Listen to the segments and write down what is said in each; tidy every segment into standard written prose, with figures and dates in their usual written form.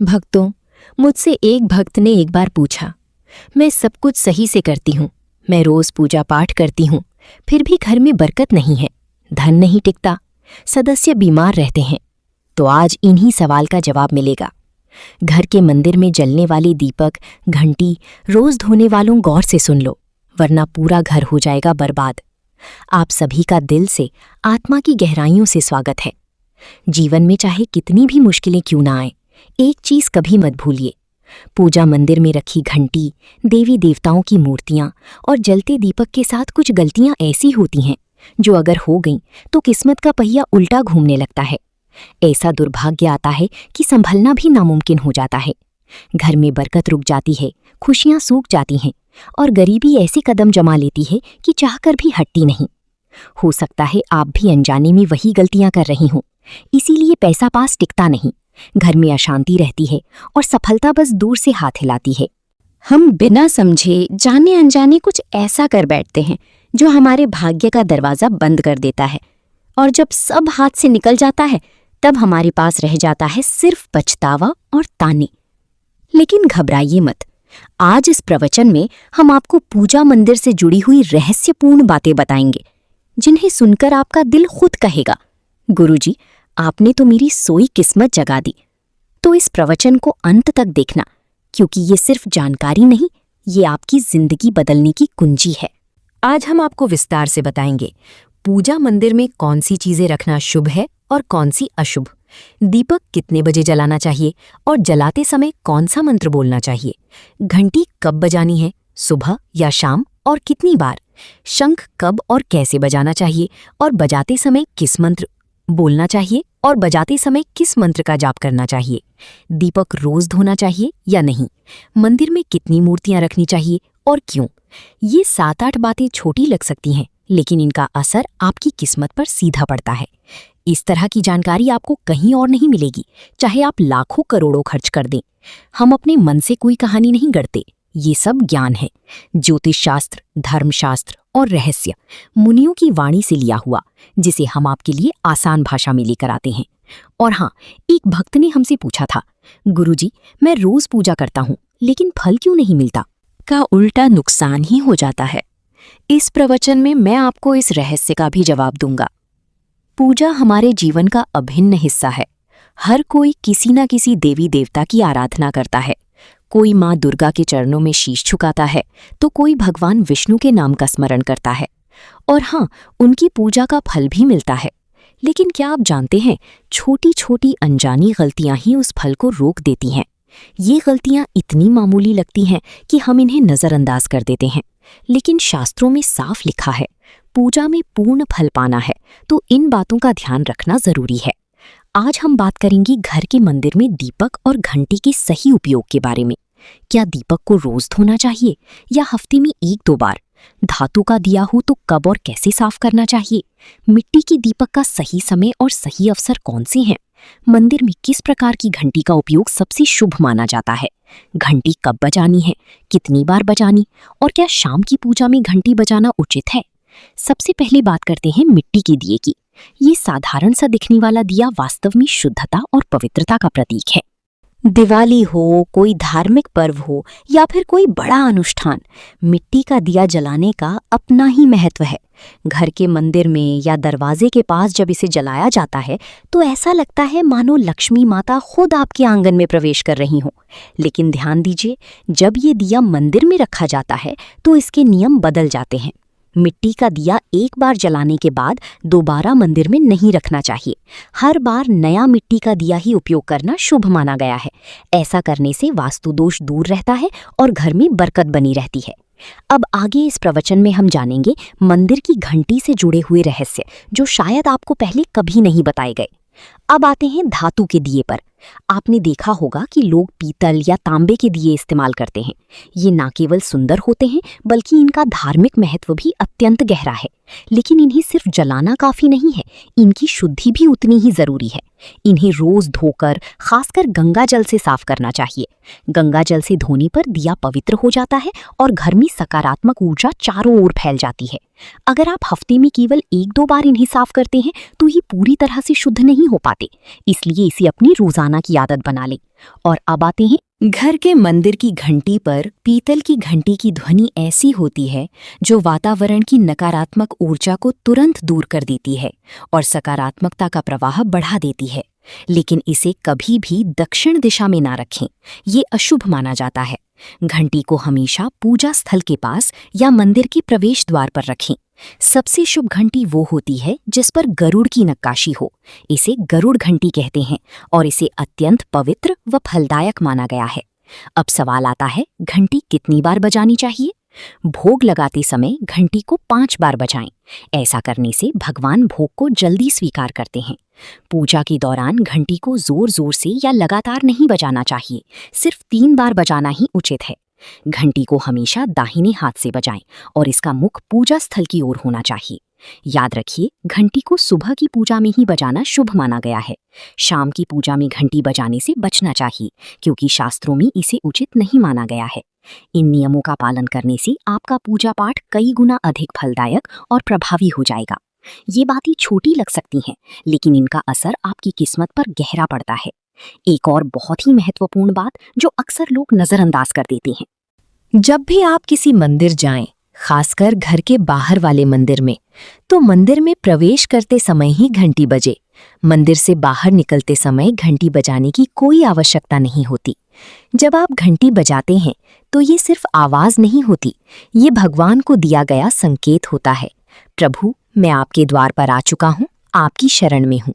भक्तों, मुझसे एक भक्त ने एक बार पूछा, मैं सब कुछ सही से करती हूँ, मैं रोज पूजा पाठ करती हूँ, फिर भी घर में बरकत नहीं है, धन नहीं टिकता, सदस्य बीमार रहते हैं। तो आज इन्हीं सवाल का जवाब मिलेगा। घर के मंदिर में जलने वाली दीपक, घंटी रोज धोने वालों गौर से सुन लो, वरना पूरा घर हो जाएगा बर्बाद। आप सभी का दिल से, आत्मा की गहराइयों से स्वागत है। जीवन में चाहे कितनी भी मुश्किलें क्यों ना आए, एक चीज कभी मत भूलिए, पूजा मंदिर में रखी घंटी, देवी देवताओं की मूर्तियां और जलते दीपक के साथ कुछ गलतियां ऐसी होती हैं जो अगर हो गईं तो किस्मत का पहिया उल्टा घूमने लगता है। ऐसा दुर्भाग्य आता है कि संभलना भी नामुमकिन हो जाता है। घर में बरकत रुक जाती है, खुशियां सूख जाती हैं और गरीबी ऐसे कदम जमा लेती है कि चाहकर भी हटती नहीं। हो सकता है आप भी अनजाने में वही गलतियां कर रही हों, इसीलिए पैसा पास टिकता नहीं, घर में अशांति रहती है और सफलता बस दूर से हाथ हिलाती है। हम बिना समझे जाने अनजाने कुछ ऐसा कर बैठते हैं जो हमारे भाग्य का दरवाजा बंद कर देता है, और जब सब हाथ से निकल जाता है तब हमारे पास रह जाता है सिर्फ पछतावा और ताने। लेकिन घबराइए मत, आज इस प्रवचन में हम आपको पूजा मंदिर से जुड़ी हुई रहस्यपूर्ण बातें बताएंगे, जिन्हें सुनकर आपका दिल खुद कहेगा, गुरुजी, आपने तो मेरी सोई किस्मत जगा दी। तो इस प्रवचन को अंत तक देखना, क्योंकि ये सिर्फ जानकारी नहीं, ये आपकी जिंदगी बदलने की कुंजी है। आज हम आपको विस्तार से बताएंगे पूजा मंदिर में कौन सी चीजें रखना शुभ है और कौन सी अशुभ, दीपक कितने बजे जलाना चाहिए और जलाते समय कौन सा मंत्र बोलना चाहिए, घंटी कब बजानी है, सुबह या शाम और कितनी बार, शंख कब और कैसे बजाना चाहिए और बजाते समय किस मंत्र बोलना चाहिए और बजाते समय किस मंत्र का जाप करना चाहिए, दीपक रोज धोना चाहिए या नहीं, मंदिर में कितनी मूर्तियां रखनी चाहिए और क्यों। ये 7-8 बातें छोटी लग सकती हैं, लेकिन इनका असर आपकी किस्मत पर सीधा पड़ता है। इस तरह की जानकारी आपको कहीं और नहीं मिलेगी, चाहे आप लाखों करोड़ों खर्च कर दें। हम अपने मन से कोई कहानी नहीं गढ़ते, ये सब ज्ञान है, ज्योतिष शास्त्र, धर्मशास्त्र और रहस्य, मुनियों की वाणी से लिया हुआ, जिसे हम आपके लिए आसान भाषा में लेकर आते हैं। और हाँ, एक भक्त ने हमसे पूछा था, गुरुजी, मैं रोज पूजा करता हूँ लेकिन फल क्यों नहीं मिलता? का उल्टा नुकसान ही हो जाता है। इस प्रवचन में मैं आपको इस रहस्य का भी जवाब दूंगा। पूजा हमारे जीवन का अभिन्न हिस्सा है। हर कोई किसी न किसी देवी देवता की आराधना करता है। कोई माँ दुर्गा के चरणों में शीश झुकाता है, तो कोई भगवान विष्णु के नाम का स्मरण करता है। और हाँ, उनकी पूजा का फल भी मिलता है। लेकिन क्या आप जानते हैं, छोटी छोटी अनजानी गलतियां ही उस फल को रोक देती हैं। ये गलतियां इतनी मामूली लगती हैं कि हम इन्हें नज़रअंदाज कर देते हैं, लेकिन शास्त्रों में साफ लिखा है, पूजा में पूर्ण फल पाना है तो इन बातों का ध्यान रखना जरूरी है। आज हम बात करेंगे घर के मंदिर में दीपक और घंटी के सही उपयोग के बारे में। क्या दीपक को रोज धोना चाहिए या हफ्ते में 1-2 बार? धातु का दिया हो तो कब और कैसे साफ करना चाहिए? मिट्टी की दीपक का सही समय और सही अवसर कौन से हैं? मंदिर में किस प्रकार की घंटी का उपयोग सबसे शुभ माना जाता है? घंटी कब बजानी है, कितनी बार बजानी, और क्या शाम की पूजा में घंटी बजाना उचित है? सबसे पहले बात करते हैं मिट्टी के दिए की। ये साधारण सा दिखने वाला दिया वास्तव में शुद्धता और पवित्रता का प्रतीक है। दिवाली हो, कोई धार्मिक पर्व हो या फिर कोई बड़ा अनुष्ठान, मिट्टी का दिया जलाने का अपना ही महत्व है। घर के मंदिर में या दरवाजे के पास जब इसे जलाया जाता है तो ऐसा लगता है मानो लक्ष्मी माता खुद आपके आंगन में प्रवेश कर रही हों। लेकिन ध्यान दीजिए, जब ये दिया मंदिर में रखा जाता है तो इसके नियम बदल जाते हैं। मिट्टी का दिया एक बार जलाने के बाद दोबारा मंदिर में नहीं रखना चाहिए। हर बार नया मिट्टी का दिया ही उपयोग करना शुभ माना गया है। ऐसा करने से वास्तु दोष दूर रहता है और घर में बरकत बनी रहती है। अब आगे इस प्रवचन में हम जानेंगे मंदिर की घंटी से जुड़े हुए रहस्य, जो शायद आपको पहले कभी नहीं बताए गए। अब आते हैं धातु के दिए पर। आपने देखा होगा कि लोग पीतल या तांबे के दिए इस्तेमाल करते हैं। ये ना केवल सुंदर होते हैं, बल्कि इनका धार्मिक महत्व भी अत्यंत गहरा है। लेकिन इन्हें सिर्फ जलाना काफी नहीं है, इनकी शुद्धि भी उतनी ही जरूरी है। इन्हें रोज धोकर, खासकर गंगा जल से साफ करना चाहिए। गंगा जल से धोने पर दिया पवित्र हो जाता है और घर में सकारात्मक ऊर्जा चारों ओर फैल जाती है। अगर आप हफ्ते में केवल 1-2 बार इन्हें साफ करते हैं तो ये पूरी तरह से शुद्ध नहीं हो पाते, इसलिए इसे अपनी रोजाना की आदत बना लें। और अब आते हैं घर के मंदिर की घंटी पर। पीतल की घंटी की ध्वनि ऐसी होती है जो वातावरण की नकारात्मक ऊर्जा को तुरंत दूर कर देती है और सकारात्मकता का प्रवाह बढ़ा देती है। लेकिन इसे कभी भी दक्षिण दिशा में ना रखें, ये अशुभ माना जाता है। घंटी को हमेशा पूजा स्थल के पास या मंदिर के प्रवेश द्वार पर रखें। सबसे शुभ घंटी वो होती है जिस पर गरुड़ की नक्काशी हो। इसे गरुड़ घंटी कहते हैं और इसे अत्यंत पवित्र व फलदायक माना गया है। अब सवाल आता है, घंटी कितनी बार बजानी चाहिए? भोग लगाते समय घंटी को 5 बार बजाएं। ऐसा करने से भगवान भोग को जल्दी स्वीकार करते हैं। पूजा के दौरान घंटी को जोर जोर से या लगातार नहीं बजाना चाहिए, सिर्फ 3 बार बजाना ही उचित है। घंटी को हमेशा दाहिने हाथ से बजाएं और इसका मुख पूजा स्थल की ओर होना चाहिए। याद रखिए, घंटी को सुबह की पूजा में ही बजाना शुभ माना गया है। शाम की पूजा में घंटी बजाने से बचना चाहिए, क्योंकि शास्त्रों में इसे उचित नहीं माना गया है। इन नियमों का पालन करने से आपका पूजा पाठ कई गुना अधिक फलदायक और प्रभावी हो जाएगा। ये बातें छोटी लग सकती हैं, लेकिन इनका असर आपकी किस्मत पर गहरा पड़ता है। एक और बहुत ही महत्वपूर्ण बात जो अक्सर लोग नजरअंदाज कर देते हैं, जब भी आप किसी मंदिर जाएं, खासकर घर के बाहर वाले मंदिर में, तो मंदिर में प्रवेश करते समय ही घंटी बजे। मंदिर से बाहर निकलते समय घंटी बजाने की कोई आवश्यकता नहीं होती। जब आप घंटी बजाते हैं तो ये सिर्फ आवाज नहीं होती, ये भगवान को दिया गया संकेत होता है। प्रभु, मैं आपके द्वार पर आ चुका हूँ, आपकी शरण में हूँ।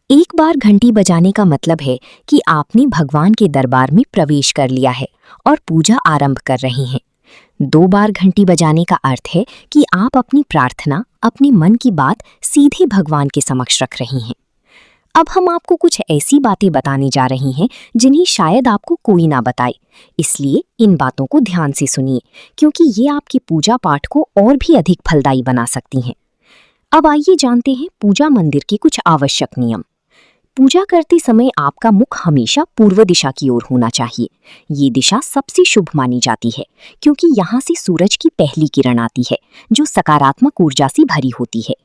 एक बार घंटी बजाने का मतलब है कि आपने भगवान के दरबार में प्रवेश कर लिया है और पूजा आरंभ कर रहे हैं। 2 बार घंटी बजाने का अर्थ है कि आप अपनी प्रार्थना, अपने मन की बात सीधे भगवान के समक्ष रख रही हैं। अब हम आपको कुछ ऐसी बातें बताने जा रही हैं जिन्हें शायद आपको कोई ना बताए, इसलिए इन बातों को ध्यान से सुनिए, क्योंकि ये आपके पूजा पाठ को और भी अधिक फलदायी बना सकती हैं। अब आइए जानते हैं पूजा मंदिर के कुछ आवश्यक नियम। पूजा करते समय आपका मुख हमेशा पूर्व दिशा की ओर होना चाहिए। ये दिशा सबसे शुभ मानी जाती है, क्योंकि यहाँ से सूरज की पहली किरण आती है, जो सकारात्मक ऊर्जा से भरी होती है।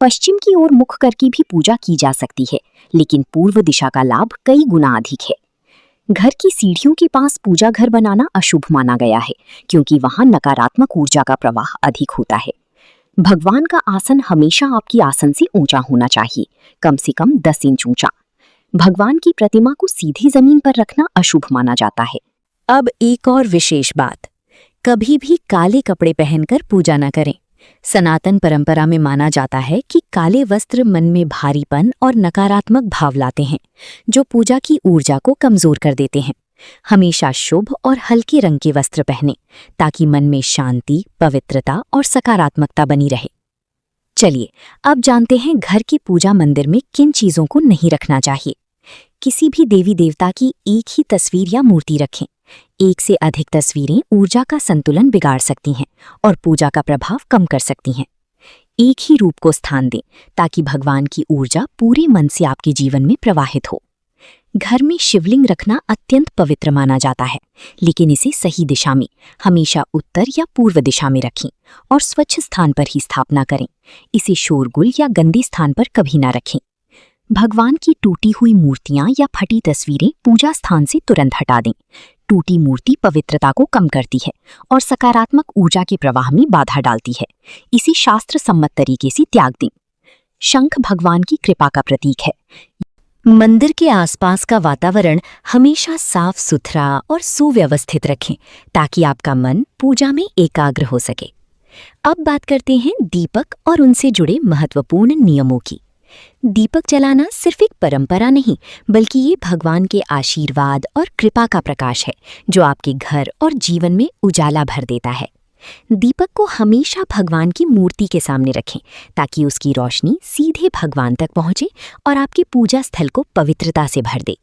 पश्चिम की ओर मुख करके भी पूजा की जा सकती है, लेकिन पूर्व दिशा का लाभ कई गुना अधिक है। घर की सीढ़ियों के पास पूजा घर बनाना अशुभ माना गया है, क्योंकि वहां नकारात्मक ऊर्जा का प्रवाह अधिक होता है। भगवान का आसन हमेशा आपकी आसन से ऊंचा होना चाहिए, कम से कम 10 इंच ऊंचा। भगवान की प्रतिमा को सीधी जमीन पर रखना अशुभ माना जाता है। अब एक और विशेष बात, कभी भी काले कपड़े पहनकर पूजा न करें। सनातन परंपरा में माना जाता है कि काले वस्त्र मन में भारीपन और नकारात्मक भाव लाते हैं, जो पूजा की ऊर्जा को कमजोर कर देते हैं। हमेशा शुभ और हल्के रंग के वस्त्र पहनें, ताकि मन में शांति, पवित्रता और सकारात्मकता बनी रहे। चलिए अब जानते हैं घर की पूजा मंदिर में किन चीजों को नहीं रखना चाहिए। किसी भी देवी देवता की एक ही तस्वीर या मूर्ति रखें। एक से अधिक तस्वीरें ऊर्जा का संतुलन बिगाड़ सकती हैं और पूजा का प्रभाव कम कर सकती हैं। एक ही रूप को स्थान दें, ताकि भगवान की ऊर्जा पूरे मन से आपके जीवन में प्रवाहित हो। घर में शिवलिंग रखना अत्यंत पवित्र माना जाता है, लेकिन इसे सही दिशा में, हमेशा उत्तर या पूर्व दिशा में रखें और स्वच्छ स्थान पर ही स्थापना करें। इसे शोरगुल या गंदे स्थान पर कभी ना रखें। भगवान की टूटी हुई मूर्तियां या फटी तस्वीरें पूजा स्थान से तुरंत हटा दें। टूटी मूर्ति पवित्रता को कम करती है और सकारात्मक ऊर्जा के प्रवाह में बाधा डालती है। इसे शास्त्र सम्मत तरीके से त्याग दें। शंख भगवान की कृपा का प्रतीक है। मंदिर के आसपास का वातावरण हमेशा साफ सुथरा और सुव्यवस्थित रखें, ताकि आपका मन पूजा में एकाग्र हो सके। अब बात करते हैं दीपक और उनसे जुड़े महत्वपूर्ण नियमों की। दीपक जलाना सिर्फ एक परंपरा नहीं, बल्कि ये भगवान के आशीर्वाद और कृपा का प्रकाश है, जो आपके घर और जीवन में उजाला भर देता है। दीपक को हमेशा भगवान की मूर्ति के सामने रखें, ताकि उसकी रोशनी सीधे भगवान तक पहुंचे और आपके पूजा स्थल को पवित्रता से भर दे।